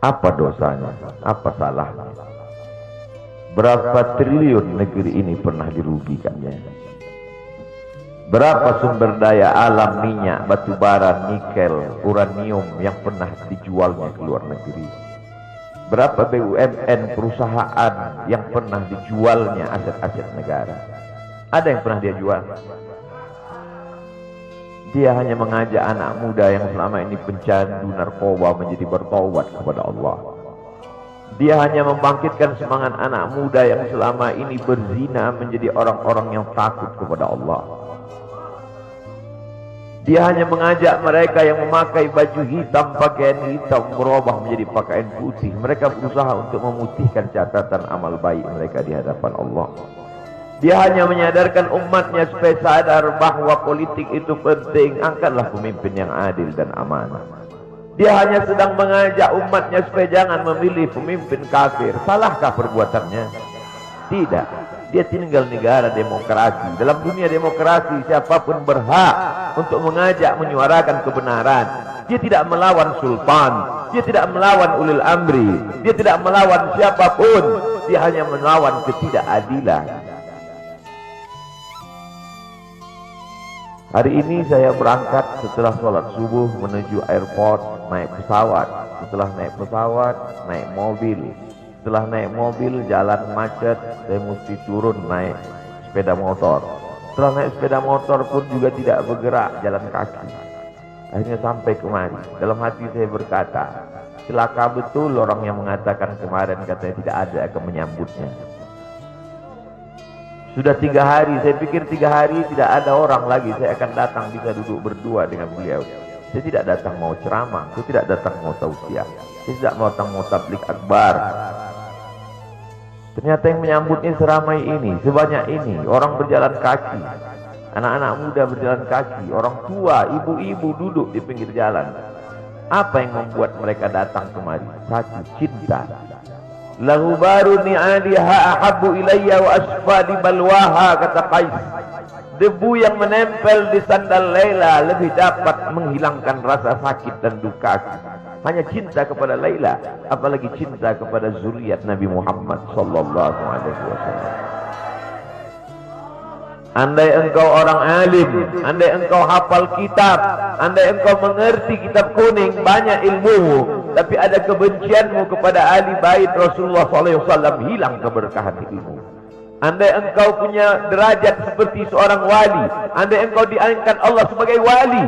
Apa dosanya? Apa salahnya? Berapa triliun negeri ini pernah dirugikannya? Berapa sumber daya alam, minyak, batu bara, nikel, uranium yang pernah dijualnya ke luar negeri? Berapa BUMN perusahaan yang pernah dijualnya aset-aset negara? Ada yang pernah dia jual? Dia hanya mengajak anak muda yang selama ini pencandu narkoba menjadi bertaubat kepada Allah. Dia hanya membangkitkan semangat anak muda yang selama ini berzina menjadi orang-orang yang takut kepada Allah. Dia hanya mengajak mereka yang memakai baju hitam, pakaian hitam, berubah menjadi pakaian putih. Mereka berusaha untuk memutihkan catatan amal baik mereka di hadapan Allah. Dia hanya menyadarkan umatnya supaya sadar bahwa politik itu penting. Angkatlah pemimpin yang adil dan amanah. Dia hanya sedang mengajak umatnya supaya jangan memilih pemimpin kafir. Salahkah perbuatannya? Tidak. Dia tinggal negara demokrasi. Dalam dunia demokrasi, siapapun berhak untuk mengajak menyuarakan kebenaran. Dia tidak melawan sultan, dia tidak melawan ulil amri, dia tidak melawan siapapun. Dia hanya melawan ketidakadilan. Hari ini saya berangkat setelah sholat subuh menuju airport, naik pesawat. Setelah naik pesawat, naik mobil. Setelah naik mobil, jalan macet, saya mesti turun naik sepeda motor. Setelah naik sepeda motor pun juga tidak bergerak, jalan kaki. Akhirnya sampai kemari. Dalam hati saya berkata, celaka betul orang yang mengatakan kemarin katanya tidak ada akan menyambutnya. Sudah 3 hari, saya pikir 3 hari tidak ada orang lagi. Saya akan datang bisa duduk berdua dengan beliau. Saya tidak datang mau ceramah, saya tidak datang mau tausiah, saya tidak datang mau tablik akbar. Ternyata yang menyambutnya seramai ini, sebanyak ini, orang berjalan kaki, anak-anak muda berjalan kaki, orang tua, ibu-ibu duduk di pinggir jalan. Apa yang membuat mereka datang kemari? Satu, cinta. Lahu baru ni'aliha ahabbu ilayya wa asfadi balwaha, kata Qais. Debu yang menempel di sandal Laila lebih dapat menghilangkan rasa sakit dan duka. Hanya cinta kepada Laila, apalagi cinta kepada zuriat Nabi Muhammad sallallahu alaihi wasallam. Andai engkau orang alim, andai engkau hafal kitab, andai engkau mengerti kitab kuning, banyak ilmumu, tapi ada kebencianmu kepada ahli bait Rasulullah sallallahu alaihi wasallam, hilang keberkahan ilmu. Andai engkau punya derajat seperti seorang wali, andai engkau diangkat Allah sebagai wali,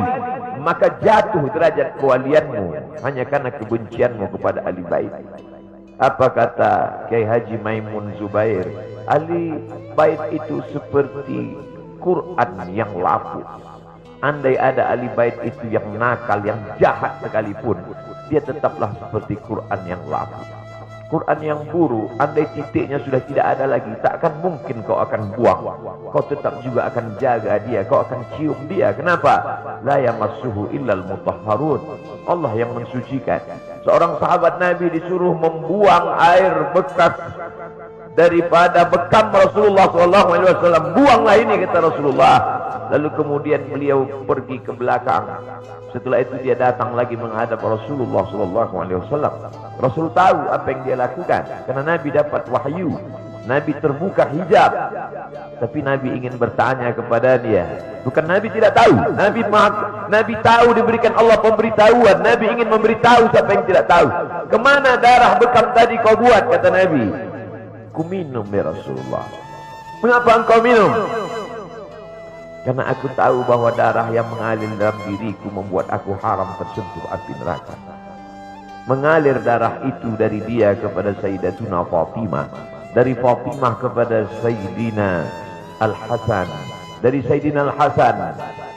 maka jatuh derajat kewalianmu hanya karena kebencianmu kepada ahli bait. Apa kata Kiai Haji Maimun Zubair? Ahli bait itu seperti Quran yang lapuk. Andai ada ahli bait itu yang nakal, yang jahat sekalipun, dia tetaplah seperti Quran yang lapuk. Quran yang buruk, andai titiknya sudah tidak ada lagi, tak akan mungkin kau akan buang. Kau tetap juga akan jaga dia, kau akan cium dia. Kenapa? La yamassuhu illal mutahharun. Allah yang mensucikan. Seorang sahabat Nabi disuruh membuang air bekas daripada bekam Rasulullah SAW. Buanglah ini, kata Rasulullah. Lalu kemudian beliau pergi ke belakang. Setelah itu dia datang lagi menghadap Rasulullah SAW. Rasul tahu apa yang dia lakukan, karena Nabi dapat wahyu. Nabi terbuka hijab, tapi Nabi ingin bertanya kepada dia. Bukan Nabi tidak tahu, Nabi tahu, diberikan Allah pemberitahuan. Nabi ingin memberitahu siapa yang tidak tahu. Kemana darah bekam tadi kau buat, kata Nabi. Ku minum ya Rasulullah. Mengapa engkau minum? Karena aku tahu bahwa darah yang mengalir dalam diriku membuat aku haram tersentuh api neraka. Mengalir darah itu dari dia kepada Sayyidatuna Fatimah, dari Fatimah kepada Sayyidina Al-Hasan, dari Sayyidina Al-Hasan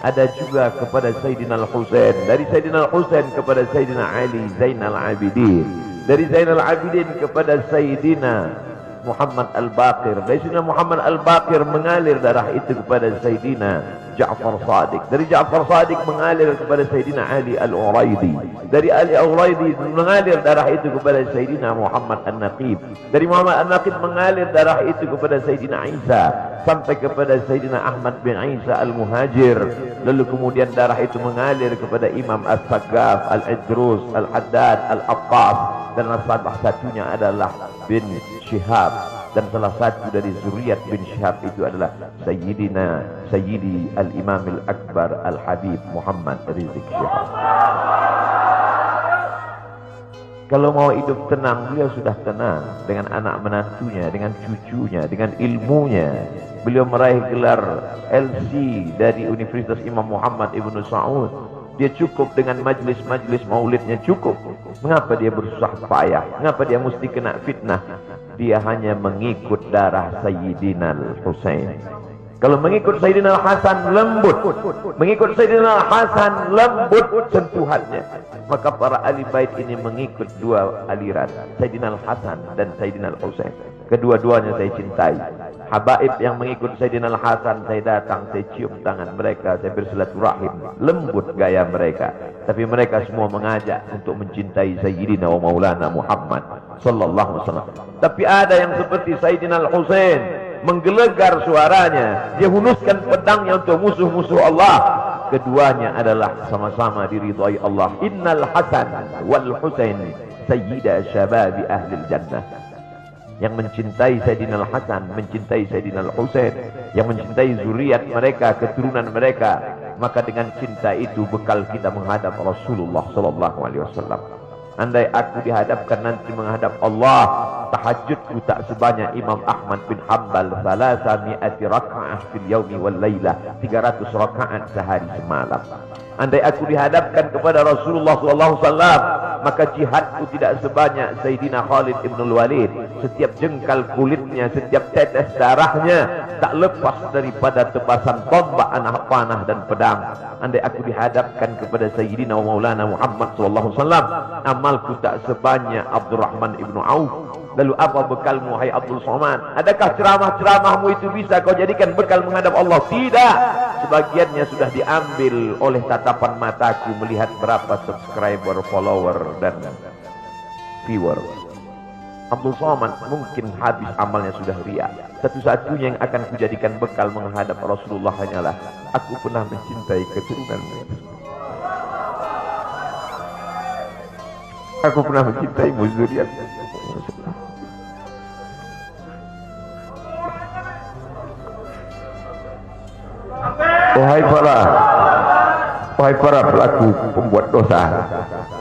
ada juga kepada Sayyidina Al-Husain, dari Sayyidina Al-Husain kepada Sayyidina Ali Zainal Abidin, dari Zainal Abidin kepada Sayyidina Muhammad Al-Baqir, dari Sayyidina Muhammad Al-Baqir mengalir darah itu kepada Sayyidina Ja'far Sadiq. Dari Ja'far Sadiq mengalir kepada Sayyidina Ali Al-Uraidi. Dari Ali Al-Uraidi mengalir darah itu kepada Sayyidina Muhammad An-Naqib. Dari Muhammad An-Naqib mengalir darah itu kepada Sayyidina Isa sampai kepada Sayyidina Ahmad bin Isa Al-Muhajir. Lalu kemudian darah itu mengalir kepada Imam As-Saggaf, Al-Idrus, Al-Haddad, Al-Aqqas, dan salah satunya adalah bin Syihab, dan salah satu dari zuriat bin Syihab itu adalah Sayyidi Al-Imam Al-Akbar Al-Habib Muhammad Rizik Syihab. Kalau mau hidup tenang, beliau sudah tenang dengan anak menantunya, dengan cucunya, dengan ilmunya. Beliau meraih gelar LC dari Universitas Imam Muhammad Ibn Saud. Dia cukup dengan majlis-majlis maulidnya, cukup. Mengapa dia bersusah payah? Mengapa dia mesti kena fitnah? Dia hanya mengikut darah Sayyidina Al-Husain. Kalau mengikut Sayyidina Al-Hasan lembut, mengikut Sayyidina Al-Hasan lembut sentuhannya. Maka para ahli bait ini mengikut dua aliran, Sayyidina Al-Hasan dan Sayyidina Al-Husain. Kedua-duanya saya cintai. Habaib yang mengikut Sayyidina Al-Hasan, saya datang, saya cium tangan mereka, saya bersilaturahim, lembut gaya mereka. Tapi mereka semua mengajak untuk mencintai Sayyidina wa Maulana Muhammad sallallahu alaihi wasallam. Tapi ada yang seperti Sayyidina Al-Husain, menggelegar suaranya, dia hunuskan pedangnya untuk musuh-musuh Allah. Keduanya adalah sama-sama diridhai Allah. Innal Hasan wal Husain sayyida syababi ahlil jannah. Yang mencintai Sayyidina Al-Hasan, mencintai Sayyidina Al-Husain, yang mencintai zuriat mereka, keturunan mereka, maka dengan cinta itu bekal kita menghadap Rasulullah sallallahu alaihi wasallam. Andai aku dihadapkan nanti menghadap Allah, tahajudku tak sebanyak Imam Ahmad bin Hanbal, 300 rakaat fil yaumi wal lailah, 300 rakaat sehari semalam. Andai aku dihadapkan kepada Rasulullah sallallahu alaihi wasallam, maka jihadku tidak sebanyak Sayyidina Khalid ibn al-Walid. Setiap jengkal kulitnya, setiap tetes darahnya tak lepas daripada tebasan tombak, anak panah dan pedang. Andai aku dihadapkan kepada Sayyidina wa Maulana Muhammad sallallahu alaihi wasallam, amalku tak sebanyak Abdurrahman ibn Auf. Lalu apa bekalmu, hai Abdul Somad? Adakah ceramah-ceramahmu itu bisa kau jadikan bekal menghadap Allah? Tidak. Sebagiannya sudah diambil oleh tatapan mataku melihat berapa subscriber, follower, dan viewer. Abdul Somad mungkin habis amalnya sudah riya. Satu-satunya yang akan kujadikan bekal menghadap Rasulullah hanyalah aku pernah mencintai keturunanmu. Aku pernah mencintai zuriat. Wahai para pelaku pembuat dosa,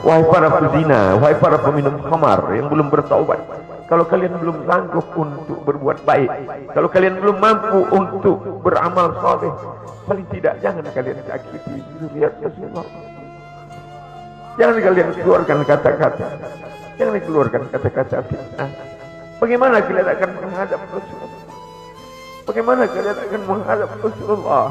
wahai para pezina, wahai para peminum khamar yang belum bertaubat, kalau kalian belum sanggup untuk berbuat baik, kalau kalian belum mampu untuk beramal saleh, paling tidak jangan kalian sakiti zuriat Rasulullah. Jangan kalian keluarkan kata-kata, jangan keluarkan kata-kata fitnah. Bagaimana kalian akan menghadap Rasulullah? Bagaimana kalian akan menghadap Rasulullah?